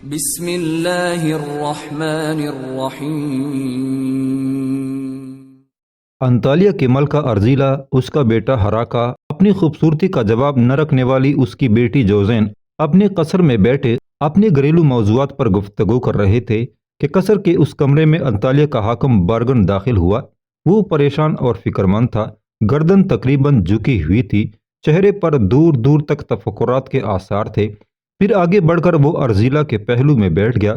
بسم اللہ الرحمن الرحیم۔ انطالیہ کے ملکہ ارزیلا، اس کا بیٹا ہراکا، اپنی خوبصورتی کا جواب نہ رکھنے والی اس کی بیٹی جوزین اپنے قصر میں بیٹھے اپنے گھریلو موضوعات پر گفتگو کر رہے تھے کہ قصر کے اس کمرے میں انطالیہ کا حاکم بارگن داخل ہوا۔ وہ پریشان اور فکرمند تھا، گردن تقریباً جھکی ہوئی تھی، چہرے پر دور دور تک تفکرات کے آثار تھے۔ پھر آگے بڑھ کر وہ ارزیلا کے پہلو میں بیٹھ گیا۔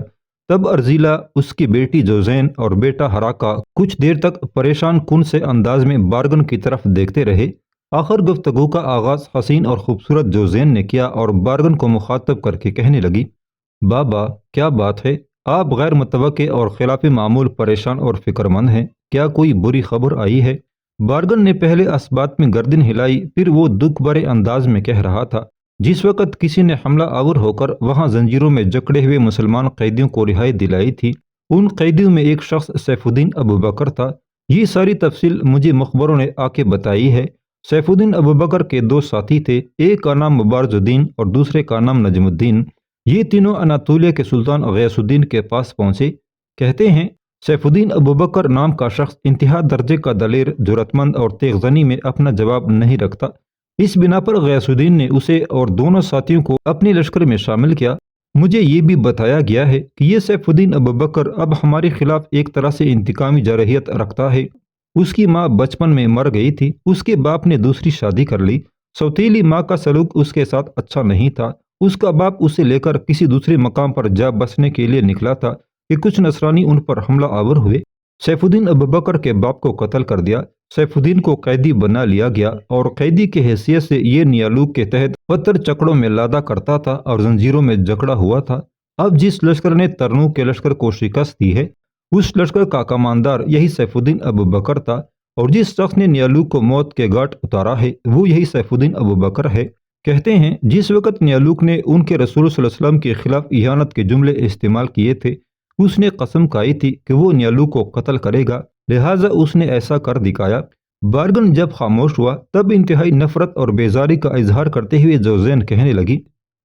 تب ارزیلا، اس کی بیٹی جوزین اور بیٹا ہراکا کچھ دیر تک پریشان کن سے انداز میں بارگن کی طرف دیکھتے رہے۔ آخر گفتگو کا آغاز حسین اور خوبصورت جوزین نے کیا اور بارگن کو مخاطب کر کے کہنے لگی: بابا، کیا بات ہے؟ آپ غیر متوقع اور خلاف معمول پریشان اور فکرمند ہیں، کیا کوئی بری خبر آئی ہے؟ بارگن نے پہلے اس بات میں گردن ہلائی، پھر وہ دکھ بھرے انداز میں کہہ رہا تھا: جس وقت کسی نے حملہ آور ہو کر وہاں زنجیروں میں جکڑے ہوئے مسلمان قیدیوں کو رہائی دلائی تھی، ان قیدیوں میں ایک شخص سیف الدین ابوبکر تھا۔ یہ ساری تفصیل مجھے مخبروں نے آ کے بتائی ہے۔ سیف الدین ابوبکر کے دو ساتھی تھے، ایک کا نام مبارز الدین اور دوسرے کا نام نجم الدین۔ یہ تینوں اناطولیہ کے سلطان غیاث الدین کے پاس پہنچے۔ کہتے ہیں سیف الدین ابوبکر نام کا شخص انتہا درجے کا دلیر، جرأت مند اور تیغ زنی میں اپنا جواب نہیں رکھتا۔ اس بنا پر غیاث الدین نے اسے اور دونوں ساتھیوں کو اپنے لشکر میں شامل کیا۔ مجھے یہ بھی بتایا گیا ہے کہ یہ سیف الدین ابوبکر اب ہمارے خلاف ایک طرح سے انتقامی جارحیت رکھتا ہے۔ اس کی ماں بچپن میں مر گئی تھی، اس کے باپ نے دوسری شادی کر لی۔ سوتیلی ماں کا سلوک اس کے ساتھ اچھا نہیں تھا۔ اس کا باپ اسے لے کر کسی دوسرے مقام پر جا بسنے کے لیے نکلا تھا کہ کچھ نصرانی ان پر حملہ آور ہوئے۔ سیف الدین ابوبکر کے باپ کو قتل کر دیا۔ سیف الدین کو قیدی بنا لیا گیا اور قیدی کی حیثیت سے یہ نیالوک کے تحت پتھر چکڑوں میں لادا کرتا تھا اور زنجیروں میں جکڑا ہوا تھا۔ اب جس لشکر نے ترنوک کے لشکر کو شکست دی ہے، اس لشکر کا کماندار یہی سیف الدین ابوبکر تھا، اور جس شخص نے نیالوک کو موت کے گھاٹ اتارا ہے وہ یہی سیف الدین ابوبکر ہے۔ کہتے ہیں جس وقت نیالوک نے ان کے رسول صلی اللہ علیہ وسلم کے خلاف اہانت کے جملے استعمال کیے تھے، اس نے قسم کھائی تھی کہ وہ نیالوک کو قتل کرے گا، لہٰذا اس نے ایسا کر دکھایا۔ بارگن جب خاموش ہوا تب انتہائی نفرت اور بیزاری کا اظہار کرتے ہوئے جوزین کہنے لگی: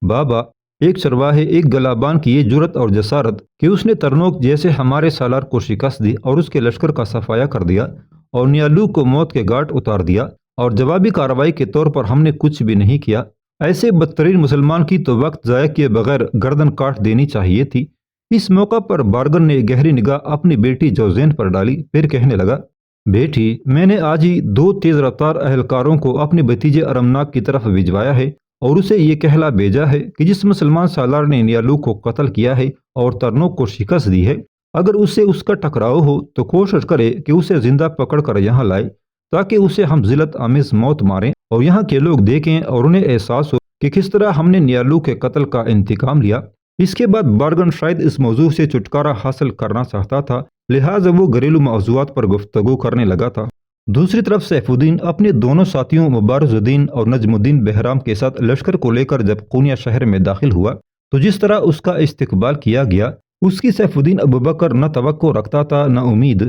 بابا، ایک چرواہے، ایک گلابان کی یہ جرأت اور جسارت کہ اس نے ترنوک جیسے ہمارے سالار کو شکست دی اور اس کے لشکر کا صفایا کر دیا اور نیالوک کو موت کے گھاٹ اتار دیا، اور جوابی کارروائی کے طور پر ہم نے کچھ بھی نہیں کیا۔ ایسے بدترین مسلمان کی تو وقت ضائع کیے بغیر گردن کاٹ دینی چاہیے تھی۔ اس موقع پر بارگن نے گہری نگاہ اپنی بیٹی جوزین پر ڈالی، پھر کہنے لگا: بیٹی، میں نے آج ہی 2 تیز رفتار اہلکاروں کو اپنے بھتیجے ارمناک کی طرف بھجوایا ہے اور اسے یہ کہلا بھیجا ہے کہ جس مسلمان سالار نے نیالوک کو قتل کیا ہے اور ترنوک کو شکست دی ہے، اگر اس سے اس کا ٹکراؤ ہو تو کوشش کرے کہ اسے زندہ پکڑ کر یہاں لائے، تاکہ اسے ہم ذلت آمیز موت ماریں اور یہاں کے لوگ دیکھیں اور انہیں احساس ہو کہ کس طرح ہم نے نیالوک کے قتل کا انتقام لیا۔ اس کے بعد بارگن شاید اس موضوع سے چھٹکارا حاصل کرنا چاہتا تھا، لہٰذا وہ گھریلو موضوعات پر گفتگو کرنے لگا تھا۔ دوسری طرف سیف الدین اپنے دونوں ساتھیوں مبارز الدین اور نجم الدین بہرام کے ساتھ لشکر کو لے کر جب قونیہ شہر میں داخل ہوا تو جس طرح اس کا استقبال کیا گیا، اس کی سیف الدین ابوبکر نہ توقع رکھتا تھا نہ امید۔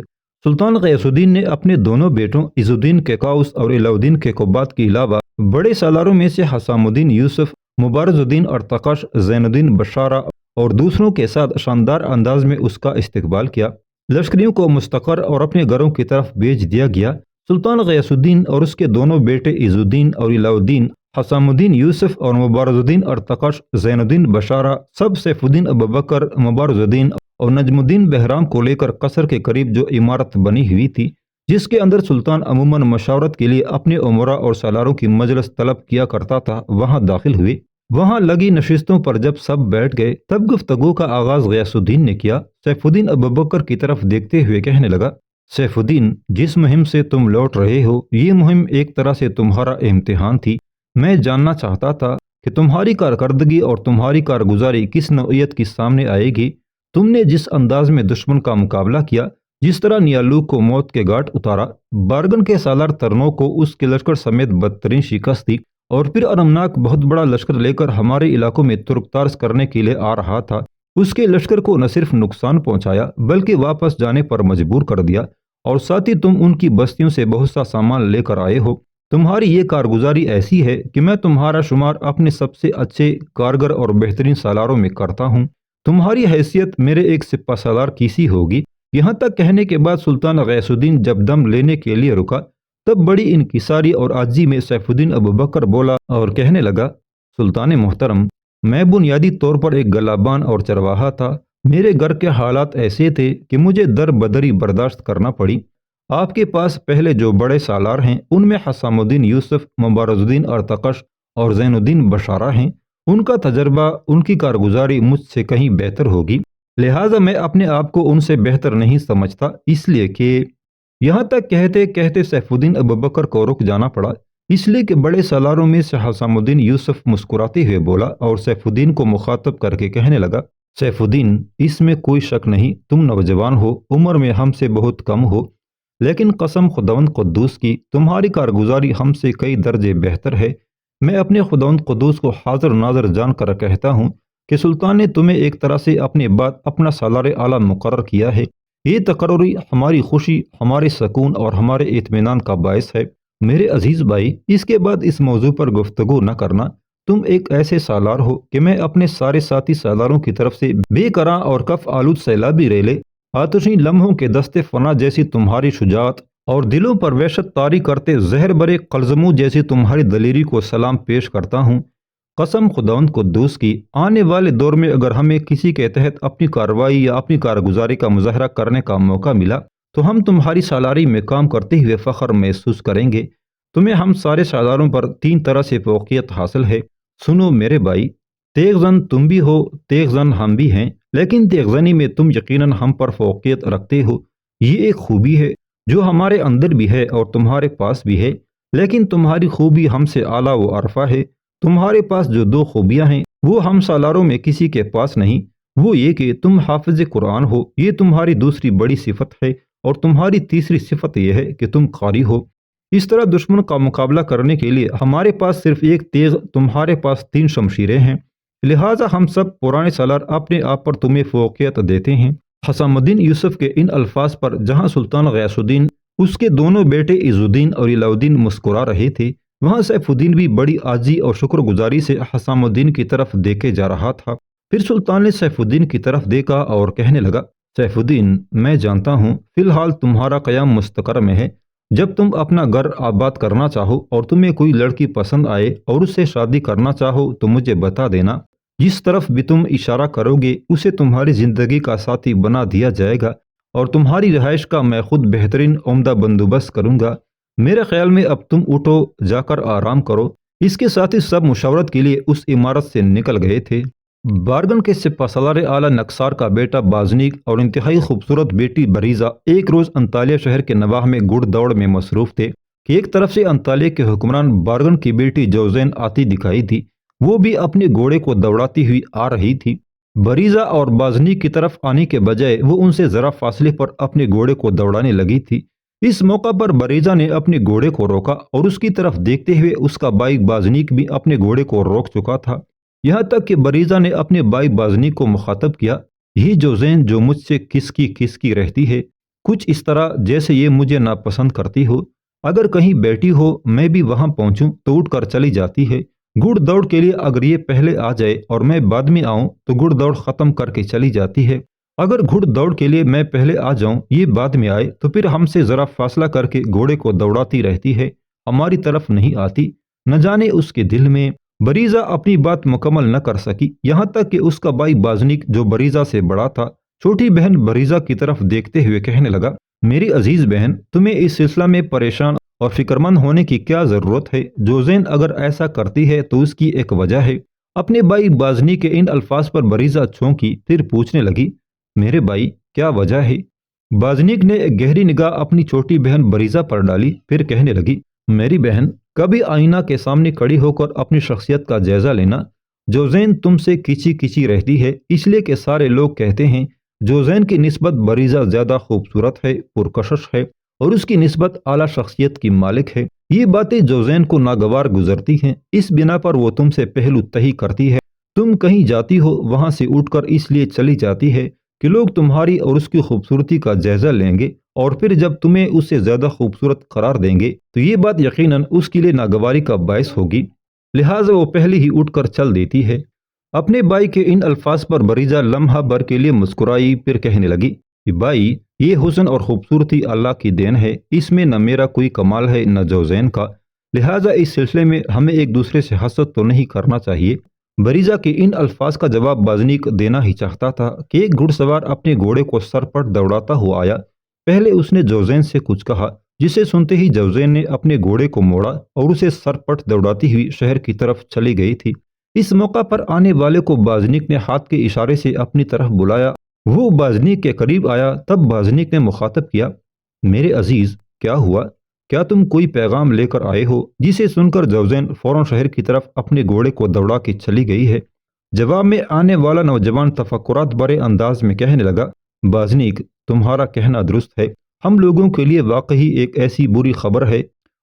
سلطان غیاث الدین نے اپنے دونوں بیٹوں عز الدین کے قاؤس اور علاء الدین کے قباد کے علاوہ بڑے سالاروں میں سے حسام الدین یوسف، مبارز الدین ارتقش، زین الدین بشارہ اور دوسروں کے ساتھ شاندار انداز میں اس کا استقبال کیا۔ لشکریوں کو مستقر اور اپنے گھروں کی طرف بھیج دیا گیا۔ سلطان غیاث الدین اور اس کے دونوں بیٹے عز الدین اور علاء الدین، حسام الدین یوسف اور مبارز الدین ارتقش، زین الدین بشارہ، سب سیف الدین ابوبکر، مبارز الدین اور نجم الدین بہرام کو لے کر قصر کے قریب جو عمارت بنی ہوئی تھی، جس کے اندر سلطان عموماً مشاورت کے لیے اپنے امراء اور سالاروں کی مجلس طلب کیا کرتا تھا، وہاں داخل ہوئے۔ وہاں لگی نشستوں پر جب سب بیٹھ گئے تب گفتگو کا آغاز غیاث الدین نے کیا۔ سیف الدین ابوبکر کی طرف دیکھتے ہوئے کہنے لگا: سیف الدین، جس مہم سے تم لوٹ رہے ہو، یہ مہم ایک طرح سے تمہارا امتحان تھی۔ میں جاننا چاہتا تھا کہ تمہاری کارکردگی اور تمہاری کارگزاری کس نوعیت کی سامنے آئے گی۔ تم نے جس انداز میں دشمن کا مقابلہ کیا، جس طرح نیالوک کو موت کے گھاٹ اتارا، بارگن کے سالار ترنوک کو اس کے لشکر سمیت بدترین شکست دی، اور پھر ارمناک بہت بڑا لشکر لے کر ہمارے علاقوں میں ترک تارس کرنے کے لیے آ رہا تھا، اس کے لشکر کو نہ صرف نقصان پہنچایا بلکہ واپس جانے پر مجبور کر دیا، اور ساتھ ہی تم ان کی بستیوں سے بہت سا سامان لے کر آئے ہو۔ تمہاری یہ کارگزاری ایسی ہے کہ میں تمہارا شمار اپنے سب سے اچھے کارگر اور بہترین سالاروں میں کرتا ہوں۔ تمہاری حیثیت میرے ایک سپہ سالار کی سی ہوگی۔ یہاں تک کہنے کے بعد سلطان غیاث الدین جب دم لینے کے لیے رکا تب بڑی انکساری اور عاجزی میں سیف الدین ابوبکر بولا اور کہنے لگا، سلطان محترم، میں بنیادی طور پر ایک گلابان اور چرواہا تھا۔ میرے گھر کے حالات ایسے تھے کہ مجھے در بدری برداشت کرنا پڑی۔ آپ کے پاس پہلے جو بڑے سالار ہیں ان میں حسام الدین یوسف، مبارز الدین ارتقش اور زین الدین بشارہ ہیں۔ ان کا تجربہ، ان کی کارگزاری مجھ سے کہیں بہتر ہوگی، لہٰذا میں اپنے آپ کو ان سے بہتر نہیں سمجھتا، اس لیے کہ یہاں تک کہتے کہتے سیف الدین ابوبکر کو رک جانا پڑا، اس لیے کہ بڑے سالاروں میں سے حسام الدین یوسف مسکراتے ہوئے بولا اور سیف الدین کو مخاطب کر کے کہنے لگا، سیف الدین، اس میں کوئی شک نہیں، تم نوجوان ہو، عمر میں ہم سے بہت کم ہو، لیکن قسم خداوند قدوس کی تمہاری کارگزاری ہم سے کئی درجے بہتر ہے۔ میں اپنے خداوند قدوس کو حاضر ناظر جان کر کہتا ہوں کہ سلطان نے تمہیں ایک طرح سے اپنے بعد اپنا سالار اعلیٰ مقرر کیا ہے۔ یہ تقرری ہماری خوشی، ہمارے سکون اور ہمارے اطمینان کا باعث ہے۔ میرے عزیز بھائی، اس کے بعد اس موضوع پر گفتگو نہ کرنا۔ تم ایک ایسے سالار ہو کہ میں اپنے سارے ساتھی سالاروں کی طرف سے بے کراں اور کف آلود سیلابی ریلے، آتشی لمحوں کے دست فنا جیسی تمہاری شجاعت اور دلوں پر وحشت طاری کرتے زہر برے قلزموں جیسی تمہاری دلیری کو سلام پیش کرتا ہوں۔ قسم خداوند قدوس کی، آنے والے دور میں اگر ہمیں کسی کے تحت اپنی کارروائی یا اپنی کارگزاری کا مظاہرہ کرنے کا موقع ملا تو ہم تمہاری سالاری میں کام کرتے ہوئے فخر محسوس کریں گے۔ تمہیں ہم سارے سالاروں پر 3 طرح سے فوقیت حاصل ہے۔ سنو میرے بھائی، تیغ زن تم بھی ہو، تیغ زن ہم بھی ہیں، لیکن تیغ زنی میں تم یقیناً ہم پر فوقیت رکھتے ہو۔ یہ ایک خوبی ہے جو ہمارے اندر بھی ہے اور تمہارے پاس بھی ہے، لیکن تمہاری خوبی ہم سے اعلیٰ و ارفع ہے۔ تمہارے پاس جو 2 خوبیاں ہیں وہ ہم سالاروں میں کسی کے پاس نہیں، وہ یہ کہ تم حافظ قرآن ہو، یہ تمہاری دوسری بڑی صفت ہے، اور تمہاری تیسری صفت یہ ہے کہ تم قاری ہو۔ اس طرح دشمن کا مقابلہ کرنے کے لیے ہمارے پاس صرف ایک تیغ، تمہارے پاس 3 شمشیریں ہیں، لہٰذا ہم سب پرانے سالار اپنے آپ پر تمہیں فوقیت دیتے ہیں۔ حسام الدین یوسف کے ان الفاظ پر جہاں سلطان غیاث الدین، اس کے دونوں بیٹے عز الدین اور علاء الدین مسکرا رہے تھے، وہاں سیف الدین بھی بڑی عاجزی اور شکر گزاری سے حسام الدین کی طرف دیکھے جا رہا تھا۔ پھر سلطان نے سیف الدین کی طرف دیکھا اور کہنے لگا، سیف الدین، میں جانتا ہوں فی الحال تمہارا قیام مستقر میں ہے۔ جب تم اپنا گھر آباد کرنا چاہو اور تمہیں کوئی لڑکی پسند آئے اور اس سے شادی کرنا چاہو تو مجھے بتا دینا، جس طرف بھی تم اشارہ کرو گے اسے تمہاری زندگی کا ساتھی بنا دیا جائے گا، اور تمہاری رہائش کا میں خود بہترین عمدہ بندوبست کروں گا۔ میرے خیال میں اب تم اٹھو، جا کر آرام کرو۔ اس کے ساتھ ہی سب مشاورت کے لیے اس عمارت سے نکل گئے تھے۔ بارگن کے سپہ سالار اعلیٰ نکسار کا بیٹا بازنیک اور انتہائی خوبصورت بیٹی بریزہ ایک روز انطالیہ شہر کے نواح میں گھڑ دوڑ میں مصروف تھے کہ ایک طرف سے انطالیہ کے حکمران بارگن کی بیٹی جوزین آتی دکھائی دی، وہ بھی اپنے گھوڑے کو دوڑاتی ہوئی آ رہی تھی۔ بریزہ اور بازنیک کی طرف آنے کے بجائے وہ ان سے ذرا فاصلے پر اپنے گھوڑے کو دوڑانے لگی تھی۔ اس موقع پر بریزہ نے اپنے گھوڑے کو روکا اور اس کی طرف دیکھتے ہوئے اس کا بھائی بازنیک بھی اپنے گھوڑے کو روک چکا تھا، یہاں تک کہ بریزہ نے اپنے بھائی بازنیک کو مخاطب کیا، یہ جوزین جو مجھ سے کس کی رہتی ہے، کچھ اس طرح جیسے یہ مجھے ناپسند کرتی ہو، اگر کہیں بیٹھی ہو میں بھی وہاں پہنچوں تو اٹھ کر چلی جاتی ہے، گھڑ دوڑ کے لیے اگر یہ پہلے آ جائے اور میں بعد میں آؤں تو گھڑ دوڑ ختم کر کے چلی جاتی ہے، اگر گھڑ دوڑ کے لیے میں پہلے آ جاؤں یہ بعد میں آئے تو پھر ہم سے ذرا فاصلہ کر کے گھوڑے کو دوڑاتی رہتی ہے، ہماری طرف نہیں آتی۔ نہ جانے اس کے دل میں۔ بریزہ اپنی بات مکمل نہ کر سکی، یہاں تک کہ اس کا بھائی بازنیک جو بریزہ سے بڑا تھا، چھوٹی بہن بریزہ کی طرف دیکھتے ہوئے کہنے لگا، میری عزیز بہن، تمہیں اس سلسلہ میں پریشان اور فکر مند ہونے کی کیا ضرورت ہے؟ جوزین اگر ایسا کرتی ہے تو اس کی ایک وجہ ہے۔ اپنے بھائی بازنیک کے ان الفاظ پر بریزہ چونکی، پھر پوچھنے لگی، میرے بھائی کیا وجہ ہے؟ بازنیک نے ایک گہری نگاہ اپنی چھوٹی بہن بریزہ پر ڈالی، پھر کہنے لگی، میری بہن، کبھی آئینہ کے سامنے کھڑی ہو کر اپنی شخصیت کا جائزہ لینا۔ جوزین تم سے کچی رہتی ہے، اس لیے کہ سارے لوگ کہتے ہیں جوزین کی نسبت بریزہ زیادہ خوبصورت ہے، پرکشش ہے اور اس کی نسبت اعلیٰ شخصیت کی مالک ہے۔ یہ باتیں جوزین کو ناگوار گزرتی ہیں، اس بنا پر وہ تم سے پہلو تہی کرتی ہے۔ تم کہیں جاتی ہو وہاں سے اٹھ کر اس لیے چلی جاتی ہے کہ لوگ تمہاری اور اس کی خوبصورتی کا جائزہ لیں گے، اور پھر جب تمہیں اس سے زیادہ خوبصورت قرار دیں گے تو یہ بات یقیناً اس کے لیے ناگواری کا باعث ہوگی، لہٰذا وہ پہلے ہی اٹھ کر چل دیتی ہے۔ اپنے بھائی کے ان الفاظ پر بریزہ لمحہ بھر کے لیے مسکرائی، پھر کہنے لگی کہ بھائی، یہ حسن اور خوبصورتی اللہ کی دین ہے، اس میں نہ میرا کوئی کمال ہے نہ جوزین کا، لہٰذا اس سلسلے میں ہمیں ایک دوسرے سے حسد تو نہیں کرنا چاہیے۔ بریزہ کے ان الفاظ کا جواب بازنیک دینا ہی چاہتا تھا کہ ایک گھڑ سوار اپنے گھوڑے کو سر پٹ دوڑاتا ہوا آیا۔ پہلے اس نے جوزین سے کچھ کہا، جسے سنتے ہی جوزین نے اپنے گھوڑے کو موڑا اور اسے سر پٹ دوڑاتی ہوئی شہر کی طرف چلی گئی تھی۔ اس موقع پر آنے والے کو بازنیک نے ہاتھ کے اشارے سے اپنی طرف بلایا۔ وہ بازنیک کے قریب آیا، تب بازنیک نے مخاطب کیا، میرے عزیز، کیا ہوا؟ کیا تم کوئی پیغام لے کر آئے ہو؟ جسے سن کر جوزین فوراً شہر کی طرف اپنے گھوڑے کو دوڑا کے چلی گئی ہے۔ جواب میں آنے والا نوجوان تفکرات بھرے انداز میں کہنے لگا، بازنیک، تمہارا کہنا درست ہے، ہم لوگوں کے لیے واقعی ایک ایسی بری خبر ہے۔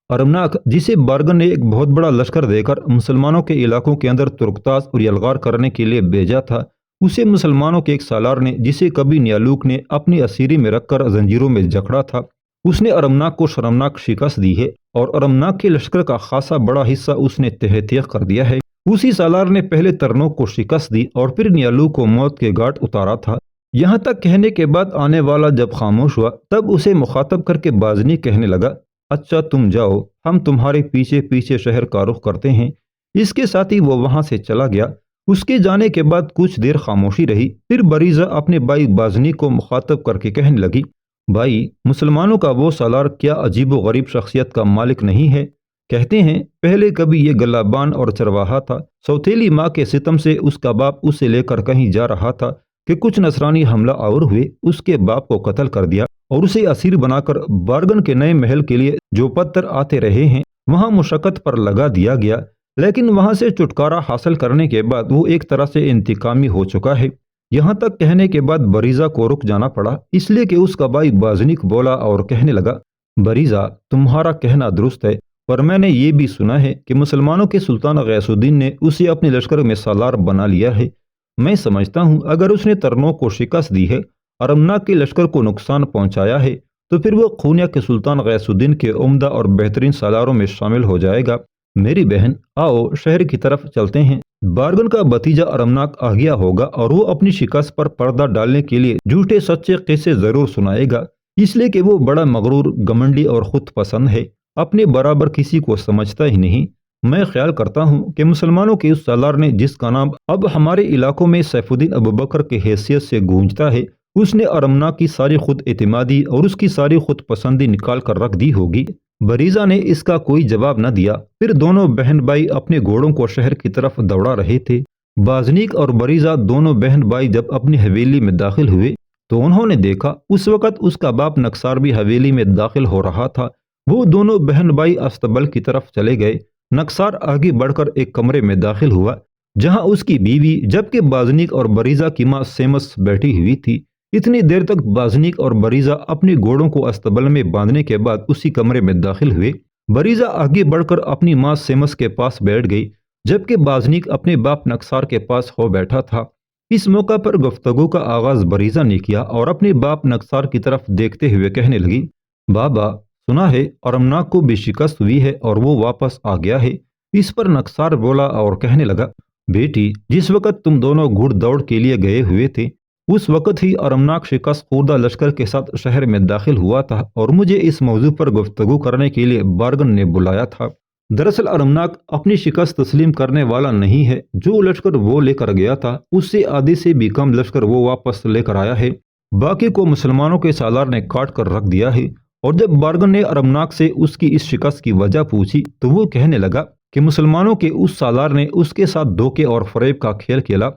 ارمناک، جسے بارگن نے ایک بہت بڑا لشکر دے کر مسلمانوں کے علاقوں کے اندر ترکتاز اور یلغار کرنے کے لیے بھیجا تھا، اسے مسلمانوں کے ایک سالار نے، جسے کبھی نیالوک نے اپنی اسیری میں رکھ کر زنجیروں میں جکڑا تھا، اس نے ارمناک کو شرمناک شکست دی ہے اور ارمناک کے لشکر کا خاصا بڑا حصہ اس نے تہہ تیغ کر دیا ہے۔ اسی سالار نے پہلے ترنوک کو شکست دی اور پھر نیالوک کو موت کے گھاٹ اتارا تھا۔ یہاں تک کہنے کے بعد آنے والا جب خاموش ہوا، تب اسے مخاطب کر کے بازنیک کہنے لگا، اچھا تم جاؤ، ہم تمہارے پیچھے پیچھے شہر کا رخ کرتے ہیں۔ اس کے ساتھ ہی وہ وہاں سے چلا گیا۔ اس کے جانے کے بعد کچھ دیر خاموشی رہی، پھر بریزہ اپنے بھائی بازنیک کو مخاطب کر کے کہنے لگی، بھائی، مسلمانوں کا وہ سالار کیا عجیب و غریب شخصیت کا مالک نہیں ہے؟ کہتے ہیں پہلے کبھی یہ گلابان اور چرواہا تھا، سوتیلی ماں کے ستم سے اس کا باپ اسے لے کر کہیں جا رہا تھا کہ کچھ نصرانی حملہ آور ہوئے، اس کے باپ کو قتل کر دیا اور اسے اسیر بنا کر بارگن کے نئے محل کے لیے جو پتھر آتے رہے ہیں وہاں مشقت پر لگا دیا گیا، لیکن وہاں سے چھٹکارا حاصل کرنے کے بعد وہ ایک طرح سے انتقامی ہو چکا ہے۔ یہاں تک کہنے کے بعد بریزہ کو رک جانا پڑا، اس لیے کہ اس کا بھائی بازنیک بولا اور کہنے لگا، بریزہ، تمہارا کہنا درست ہے، پر میں نے یہ بھی سنا ہے کہ مسلمانوں کے سلطان غیاث الدین نے اسے اپنے لشکر میں سالار بنا لیا ہے۔ میں سمجھتا ہوں اگر اس نے ترنوک کو شکست دی ہے، ارمناک کے لشکر کو نقصان پہنچایا ہے، تو پھر وہ خونیہ کے سلطان غیاث الدین کے عمدہ اور بہترین سالاروں میں شامل ہو جائے گا۔ میری بہن، آؤ شہر کی طرف چلتے ہیں۔ بارگن کا بھتیجا ارمناک آ گیا ہوگا اور وہ اپنی شکست پر پردہ ڈالنے کے لیے جھوٹے سچے قصے ضرور سنائے گا، اس لیے کہ وہ بڑا مغرور، گمنڈی اور خود پسند ہے، اپنے برابر کسی کو سمجھتا ہی نہیں۔ میں خیال کرتا ہوں کہ مسلمانوں کے اس سالار نے، جس کا نام اب ہمارے علاقوں میں سیف الدین ابوبکر کی حیثیت سے گونجتا ہے، اس نے ارمناک کی ساری خود اعتمادی اور اس کی ساری خود پسندی نکال کر رکھ دی ہوگی۔ بریزہ نے اس کا کوئی جواب نہ دیا۔ پھر دونوں بہن بھائی اپنے گھوڑوں کو شہر کی طرف دوڑا رہے تھے۔ بازنیک اور بریزہ دونوں بہن بھائی جب اپنی حویلی میں داخل ہوئے تو انہوں نے دیکھا اس وقت اس کا باپ نکسار بھی حویلی میں داخل ہو رہا تھا۔ وہ دونوں بہن بھائی استبل کی طرف چلے گئے۔ نکسار آگے بڑھ کر ایک کمرے میں داخل ہوا جہاں اس کی بیوی جبکہ بازنیک اور بریزہ کی ماں سیمس بیٹھی ہوئی تھی۔ اتنی دیر تک بازنیک اور بریزہ اپنے گھوڑوں کو استبل میں باندھنے کے بعد اسی کمرے میں داخل ہوئے۔ بریزہ آگے بڑھ کر اپنی ماں سیمس کے پاس بیٹھ گئی جبکہ بازنیک اپنے باپ نکسار کے پاس ہو بیٹھا تھا۔ اس موقع پر گفتگو کا آغاز بریزہ نے کیا اور اپنے باپ نکسار کی طرف دیکھتے ہوئے کہنے لگی، بابا، سنا ہے ارمناک کو بھی شکست ہوئی ہے اور وہ واپس آ گیا ہے۔ اس پر نکسار بولا اور کہنے لگا، بیٹی، جس وقت تم دونوں گھڑ دوڑ کے لیے گئے ہوئے تھے اس وقت ہی ارمناک شکست خوردہ لشکر کے ساتھ شہر میں داخل ہوا تھا اور مجھے اس موضوع پر گفتگو کرنے کے لیے بارگن نے بلایا تھا۔ دراصل ارمناک اپنی شکست تسلیم کرنے والا نہیں ہے۔ جو لشکر وہ لے کر گیا تھا اس سے آدھے سے بھی کم لشکر وہ واپس لے کر آیا ہے، باقی کو مسلمانوں کے سالار نے کاٹ کر رکھ دیا ہے۔ اور جب بارگن نے ارمناک سے اس کی اس شکست کی وجہ پوچھی تو وہ کہنے لگا کہ مسلمانوں کے اس سالار نے اس کے ساتھ دھوکے اور فریب کا کھیل کھیلا۔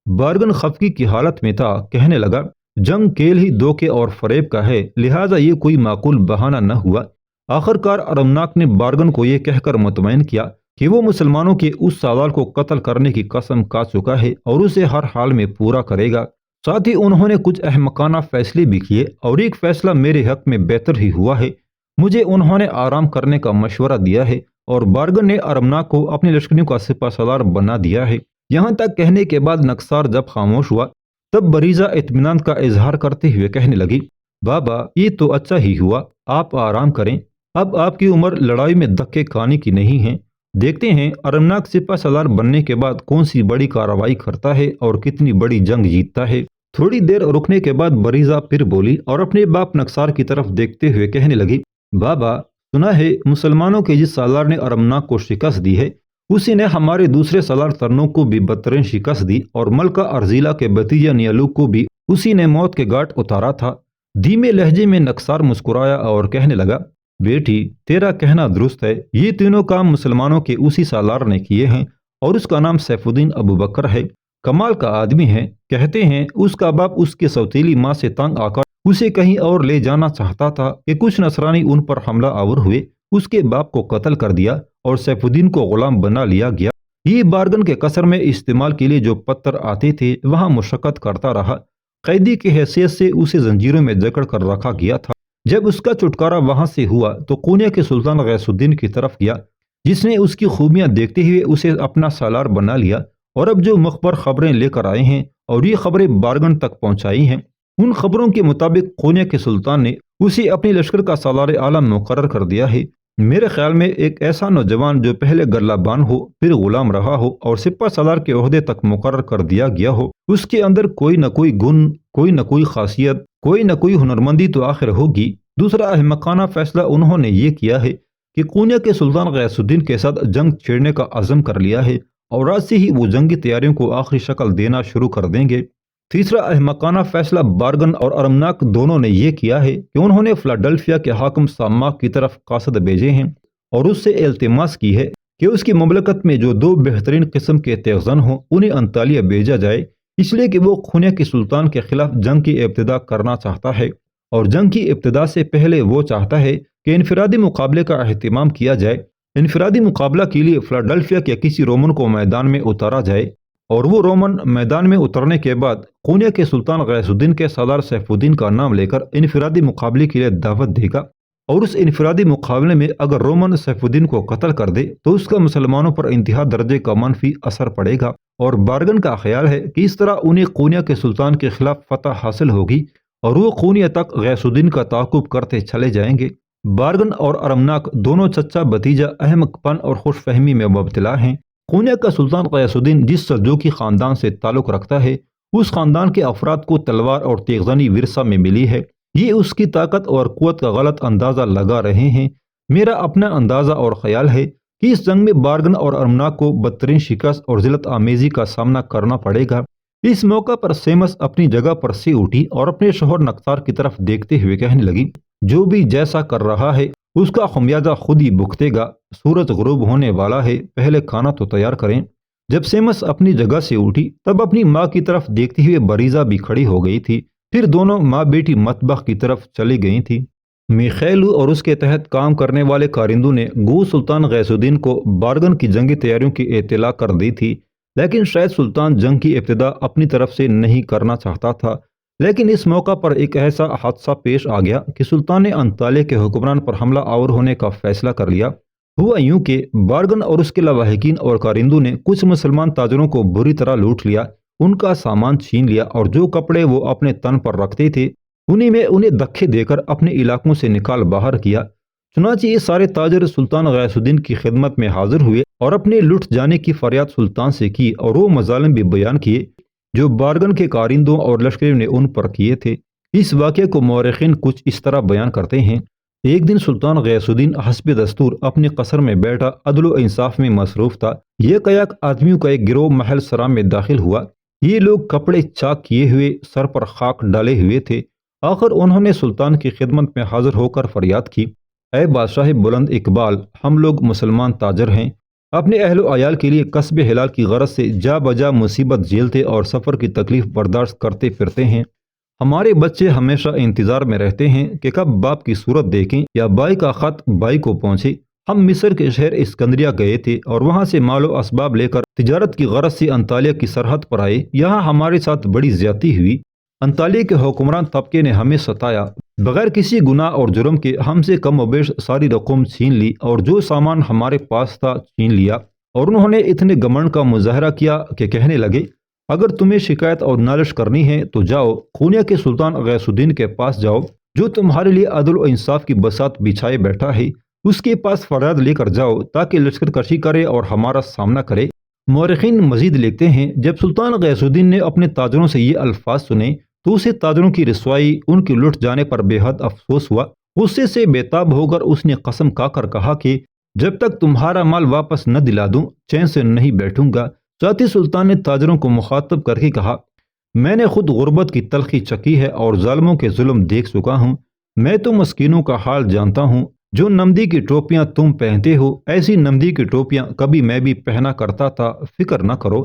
بارگن خفگی کی حالت میں تھا، کہنے لگا، جنگ کھیل ہی دھوکے اور فریب کا ہے، لہٰذا یہ کوئی معقول بہانہ نہ ہوا۔ آخرکار ارمناک نے بارگن کو یہ کہہ کر مطمئن کیا کہ وہ مسلمانوں کے اس سالار کو قتل کرنے کی قسم کھا چکا ہے اور اسے ہر حال میں پورا کرے گا۔ ساتھ ہی انہوں نے کچھ احمقانہ فیصلے بھی کیے اور ایک فیصلہ میرے حق میں بہتر ہی ہوا ہے۔ مجھے انہوں نے آرام کرنے کا مشورہ دیا ہے اور بارگن نے ارمناک کو اپنے لشکریوں کا سپہ سالار بنا دیا ہے۔ یہاں تک کہنے کے بعد نکسار جب خاموش ہوا تب بریزہ اطمینان کا اظہار کرتے ہوئے کہنے لگی، بابا، یہ تو اچھا ہی ہوا، آپ آرام کریں، اب آپ کی عمر لڑائی میں دھکے کھانے کی نہیں ہے۔ دیکھتے ہیں ارمناک سپہ سالار بننے کے بعد کون سی بڑی کارروائی کرتا ہے اور کتنی بڑی جنگ جیتتا ہے۔ تھوڑی دیر رکنے کے بعد بریزا پھر بولی اور اپنے باپ نکسار کی طرف دیکھتے ہوئے کہنے لگی، بابا سنا ہے مسلمانوں کے جس سالار نے ارمناک کو شکست دی ہے اسی نے ہمارے دوسرے سالار ترنوں کو بھی بدترین شکست دی اور ملکہ ارزیلا کے بھتیجے نیالو کو بھی اسی نے موت کے گھاٹ اتارا تھا۔ دھیمے لہجے میں نکسار مسکرایا اور کہنے لگا، بیٹی تیرا کہنا درست ہے، یہ تینوں کام مسلمانوں کے اسی سالار نے کیے ہیں اور اس کا نام سیف الدین ابو بکر ہے۔ کمال کا آدمی ہے، کہتے ہیں اس کا باپ اس کے سوتیلی ماں سے تنگ آ کر اسے کہیں اور لے جانا چاہتا تھا کہ کچھ نصرانی ان پر حملہ آور ہوئے، اس کے باپ کو قتل کر دیا اور سیف الدین کو غلام بنا لیا گیا۔ یہ بارگن کے قصر میں استعمال کے لیے جو پتھر آتے تھے وہاں مشقت کرتا رہا، قیدی کی حیثیت سے اسے زنجیروں میں جکڑ کر رکھا گیا تھا۔ جب اس کا چھٹکارا وہاں سے ہوا تو قونیہ کے سلطان غیاث الدین کی طرف گیا، جس نے اس کی خوبیاں دیکھتے ہوئے اسے اپنا سالار بنا لیا، اور اب جو مخبر خبریں لے کر آئے ہیں اور یہ خبریں بارگن تک پہنچائی ہیں، ان خبروں کے مطابق قونیہ کے سلطان نے اسے اپنے لشکر کا سالار اعلیٰ مقرر کر دیا ہے۔ میرے خیال میں ایک ایسا نوجوان جو پہلے گلہ بان ہو، پھر غلام رہا ہو اور سپہ سالار کے عہدے تک مقرر کر دیا گیا ہو، اس کے اندر کوئی نہ کوئی گن، کوئی نہ کوئی خاصیت، کوئی نہ کوئی ہنرمندی تو آخر ہوگی۔ دوسرا احمقانہ فیصلہ انہوں نے یہ کیا ہے کہ قونیہ کے سلطان غیاث الدین کے ساتھ جنگ چھیڑنے کا عزم کر لیا ہے اور آج سے ہی وہ جنگی تیاریوں کو آخری شکل دینا شروع کر دیں گے۔ تیسرا احمقانہ فیصلہ بارگن اور ارمناک دونوں نے یہ کیا ہے کہ انہوں نے فلاڈلفیا کے حاکم ساماک کی طرف قاصد بھیجے ہیں اور اس سے التماس کی ہے کہ اس کی مملکت میں جو دو بہترین قسم کے تیغزن ہوں انہیں انطالیہ بھیجا جائے، اس لیے کہ وہ قونیہ کے سلطان کے خلاف جنگ کی ابتدا کرنا چاہتا ہے، اور جنگ کی ابتدا سے پہلے وہ چاہتا ہے کہ انفرادی مقابلے کا اہتمام کیا جائے۔ انفرادی مقابلہ کے لیے فلاڈلفیا کے کسی رومن کو میدان میں اتارا جائے اور وہ رومن میدان میں اترنے کے بعد قونیہ کے سلطان غیاث الدین کے سالار سیف الدین کا نام لے کر انفرادی مقابلے کے لیے دعوت دے گا، اور اس انفرادی مقابلے میں اگر رومن سیف الدین کو قتل کر دے تو اس کا مسلمانوں پر انتہا درجے کا منفی اثر پڑے گا، اور بارگن کا خیال ہے کہ اس طرح انہیں قونیہ کے سلطان کے خلاف فتح حاصل ہوگی اور وہ قونیہ تک غیاث الدین کا تعاقب کرتے چلے جائیں گے۔ بارگن اور ارمناک دونوں چچا بھتیجا احمق پن اور خوش فہمی میں مبتلا ہیں۔ قونیہ کا سلطان غیاث الدین جس سلجوقی خاندان سے تعلق رکھتا ہے اس خاندان کے افراد کو تلوار اور تیغزنی ورثہ میں ملی ہے، یہ اس کی طاقت اور قوت کا غلط اندازہ لگا رہے ہیں۔ میرا اپنا اندازہ اور خیال ہے کہ اس جنگ میں بارگن اور ارمناک کو بدترین شکست اور ذلت آمیزی کا سامنا کرنا پڑے گا۔ اس موقع پر سیمس اپنی جگہ پر سے اٹھی اور اپنے شوہر نکسار کی طرف دیکھتے ہوئے کہنے لگی، جو بھی جیسا کر رہا ہے اس کا خمیازہ خود ہی بھگتے گا، سورج غروب ہونے والا ہے، پہلے کھانا تو تیار کریں۔ جب سیمس اپنی جگہ سے اٹھی تب اپنی ماں کی طرف دیکھتے ہوئے بریزا بھی کھڑی ہو گئی تھی، پھر دونوں ماں بیٹی مطبخ کی طرف چلی گئی تھی۔ میخیلو اور اس کے تحت کام کرنے والے کارندوں نے گو سلطان غیاث الدین کو بارگن کی جنگی تیاریوں کی اطلاع کر دی تھی، لیکن شاید سلطان جنگ کی ابتدا اپنی طرف سے نہیں کرنا چاہتا تھا۔ لیکن اس موقع پر ایک ایسا حادثہ پیش آ گیا کہ سلطان نے انطالیہ کے حکمران پر حملہ آور ہونے کا فیصلہ کر لیا۔ ہوا یوں کہ بارگن اور اس کے لواحقین اور کارندوں نے کچھ مسلمان تاجروں کو بری طرح لوٹ لیا، ان کا سامان چھین لیا اور جو کپڑے وہ اپنے تن پر رکھتے تھے انہی میں انہیں دھکے دے کر اپنے علاقوں سے نکال باہر کیا۔ چنانچہ یہ سارے تاجر سلطان غیاث الدین کی خدمت میں حاضر ہوئے اور اپنے لٹ جانے کی فریاد سلطان سے کی اور وہ مظالم بھی بیان کیے جو بارگن کے کارندوں اور لشکریوں نے ان پر کیے تھے۔ اس واقعے کو مورخین کچھ اس طرح بیان کرتے ہیں، ایک دن سلطان غیاث الدین حسب دستور اپنے قصر میں بیٹھا عدل و انصاف میں مصروف تھا۔ یہ قیاق آدمیوں کا ایک گروہ محل سرا میں داخل ہوا، یہ لوگ کپڑے چاک کیے ہوئے، سر پر خاک ڈالے ہوئے تھے۔ آخر انہوں نے سلطان کی خدمت میں حاضر ہو کر فریاد کی، اے بادشاہ بلند اقبال، ہم لوگ مسلمان تاجر ہیں، اپنے اہل و عیال کے لیے کسب حلال کی غرض سے جا بجا مصیبت جھیلتے اور سفر کی تکلیف برداشت کرتے پھرتے ہیں۔ ہمارے بچے ہمیشہ انتظار میں رہتے ہیں کہ کب باپ کی صورت دیکھیں یا بائی کا خط بائی کو پہنچے۔ ہم مصر کے شہر اسکندریہ گئے تھے اور وہاں سے مال و اسباب لے کر تجارت کی غرض سے انطالیہ کی سرحد پر آئے، یہاں ہمارے ساتھ بڑی زیادتی ہوئی۔ انطالیہ کے حکمران طبقے نے ہمیں ستایا، بغیر کسی گناہ اور جرم کے ہم سے کم و بیش ساری رقم چھین لی اور جو سامان ہمارے پاس تھا چھین لیا، اور انہوں نے اتنے گمنڈ کا مظاہرہ کیا کہ کہنے لگے، اگر تمہیں شکایت اور نالش کرنی ہے تو جاؤ قونیہ کے سلطان غیاث الدین کے پاس جاؤ، جو تمہارے لیے عدل و انصاف کی بساط بچھائے بیٹھا ہے۔ اس کے پاس فریاد لے کر جاؤ تاکہ لشکر کشی کرے اور ہمارا سامنا کرے۔ مورخین مزید لکھتے ہیں جب سلطان غیاث الدین نے اپنے تاجروں سے یہ الفاظ سنے تو اسے تاجروں کی رسوائی، ان کی لٹ جانے پر بے حد افسوس ہوا۔ غصے سے بےتاب ہو کر اس نے قسم کھا کر کہا کہ جب تک تمہارا مال واپس نہ دلا دوں چین سے نہیں بیٹھوں گا۔ ساتھ ہی سلطان نے تاجروں کو مخاطب کر کے کہا، میں نے خود غربت کی تلخی چکی ہے اور ظالموں کے ظلم دیکھ چکا ہوں۔ میں تو مسکینوں کا حال جانتا ہوں۔ جو نمدی کی ٹوپیاں تم پہنتے ہو ایسی نمدی کی ٹوپیاں کبھی میں بھی پہنا کرتا تھا، فکر نہ کرو۔